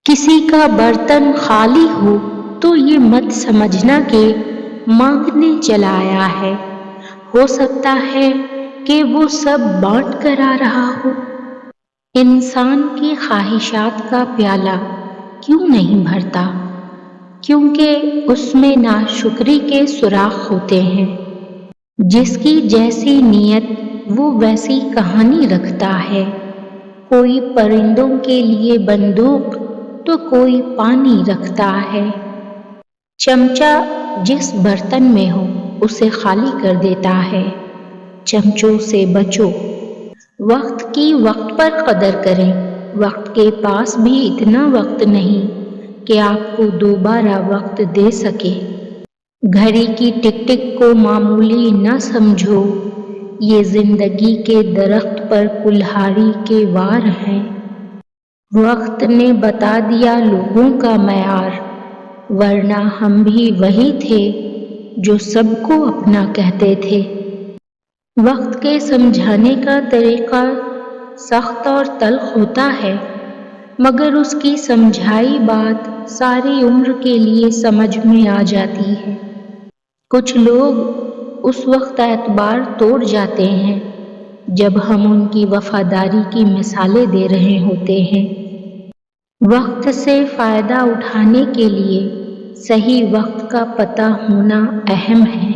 کسی کا برتن خالی ہو تو یہ مت سمجھنا کہ مانگنے چلا آیا ہے، ہو سکتا ہے کہ وہ سب بانٹ کر آ رہا ہو۔ انسان کی خواہشات کا پیالہ کیوں نہیں بھرتا؟ کیونکہ اس میں ناشکری کے سوراخ ہوتے ہیں۔ جس کی جیسی نیت وہ ویسی کہانی رکھتا ہے۔ کوئی پرندوں کے لیے بندوق تو کوئی پانی رکھتا ہے۔ چمچہ جس برتن میں ہو اسے خالی کر دیتا ہے۔ چمچوں سے بچو۔ وقت کی وقت پر قدر کریں۔ وقت کے پاس بھی اتنا وقت نہیں کہ آپ کو دوبارہ وقت دے سکے۔ گھڑی کی ٹک ٹک کو معمولی نہ سمجھو، یہ زندگی کے درخت پر کلہاڑی کے وار ہیں۔ وقت نے بتا دیا لوگوں کا معیار، ورنہ ہم بھی وہی تھے جو سب کو اپنا کہتے تھے۔ وقت کے سمجھانے کا طریقہ سخت اور تلخ ہوتا ہے، مگر اس کی سمجھائی بات ساری عمر کے لیے سمجھ میں آ جاتی ہے۔ کچھ لوگ اس وقت اعتبار توڑ جاتے ہیں جب ہم ان کی وفاداری کی مثالیں دے رہے ہوتے ہیں۔ وقت سے فائدہ اٹھانے کے لیے صحیح وقت کا پتہ ہونا اہم ہے۔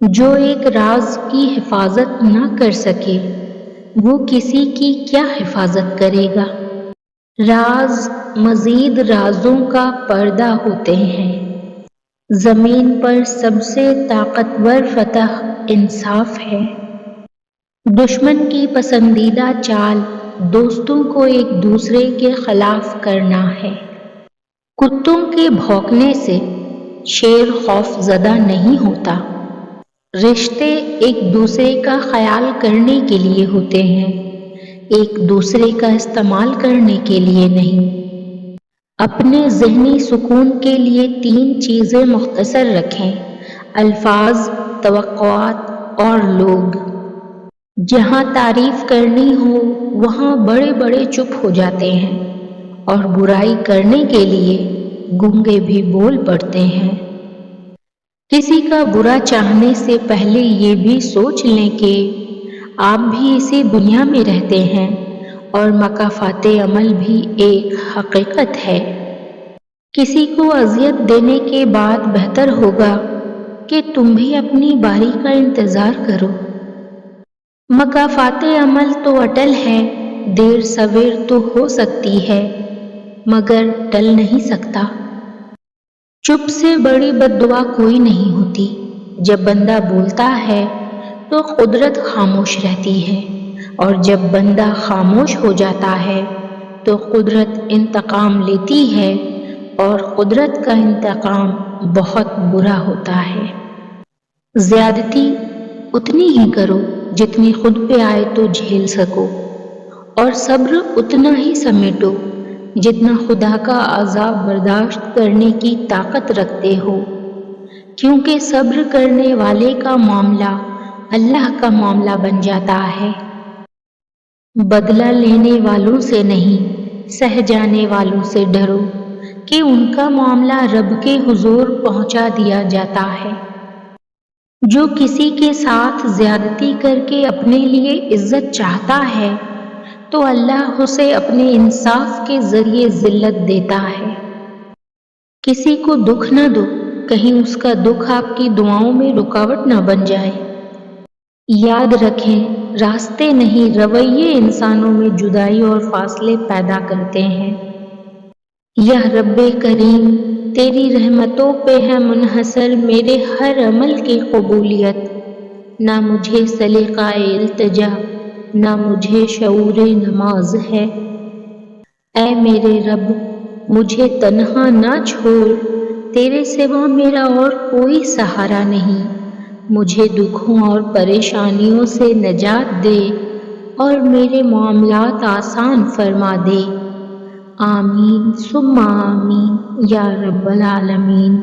جو ایک راز کی حفاظت نہ کر سکے وہ کسی کی کیا حفاظت کرے گا؟ راز مزید رازوں کا پردہ ہوتے ہیں۔ زمین پر سب سے طاقتور فتح انصاف ہے۔ دشمن کی پسندیدہ چال دوستوں کو ایک دوسرے کے خلاف کرنا ہے۔ کتوں کے بھونکنے سے شیر خوف زدہ نہیں ہوتا۔ رشتے ایک دوسرے کا خیال کرنے کے لیے ہوتے ہیں، ایک دوسرے کا استعمال کرنے کے لیے نہیں۔ اپنے ذہنی سکون کے لیے 3 چیزیں مختصر رکھیں: الفاظ، توقعات اور لوگ۔ جہاں تعریف کرنی ہو وہاں بڑے بڑے چپ ہو جاتے ہیں، اور برائی کرنے کے لیے گونگے بھی بول پڑتے ہیں۔ کسی کا برا چاہنے سے پہلے یہ بھی سوچ لیں کہ آپ بھی اسی دنیا میں رہتے ہیں اور مکافات عمل بھی ایک حقیقت ہے۔ کسی کو اذیت دینے کے بعد بہتر ہوگا کہ تم بھی اپنی باری کا انتظار کرو۔ مکافات عمل تو اٹل ہے، دیر سویر تو ہو سکتی ہے مگر ٹل نہیں سکتا۔ چپ سے بڑی بددعا کوئی نہیں ہوتی۔ جب بندہ بولتا ہے تو قدرت خاموش رہتی ہے، اور جب بندہ خاموش ہو جاتا ہے تو قدرت انتقام لیتی ہے، اور قدرت کا انتقام بہت برا ہوتا ہے۔ زیادتی اتنی ہی کرو جتنی خود پہ آئے تو جھیل سکو، اور صبر اتنا ہی سمیٹو جتنا خدا کا عذاب برداشت کرنے کی طاقت رکھتے ہو، کیونکہ صبر کرنے والے کا معاملہ اللہ کا معاملہ بن جاتا ہے۔ بدلہ لینے والوں سے نہیں، سہ جانے والوں سے ڈرو کہ ان کا معاملہ رب کے حضور پہنچا دیا جاتا ہے۔ جو کسی کے ساتھ زیادتی کر کے اپنے لیے عزت چاہتا ہے تو اللہ اسے اپنے انصاف کے ذریعے ذلت دیتا ہے۔ کسی کو دکھ نہ دو، کہیں اس کا دکھ آپ کی دعاؤں میں رکاوٹ نہ بن جائے۔ یاد رکھیں، راستے نہیں رویے انسانوں میں جدائی اور فاصلے پیدا کرتے ہیں۔ یا رب کریم، تیری رحمتوں پہ ہے منحصر میرے ہر عمل کی قبولیت۔ نہ مجھے سلیقہ التجا، نہ مجھے شعور نماز ہے۔ اے میرے رب، مجھے تنہا نہ چھوڑ، تیرے سوا میرا اور کوئی سہارا نہیں۔ مجھے دکھوں اور پریشانیوں سے نجات دے اور میرے معاملات آسان فرما دے۔ آمین ثم آمین یا رب العالمین۔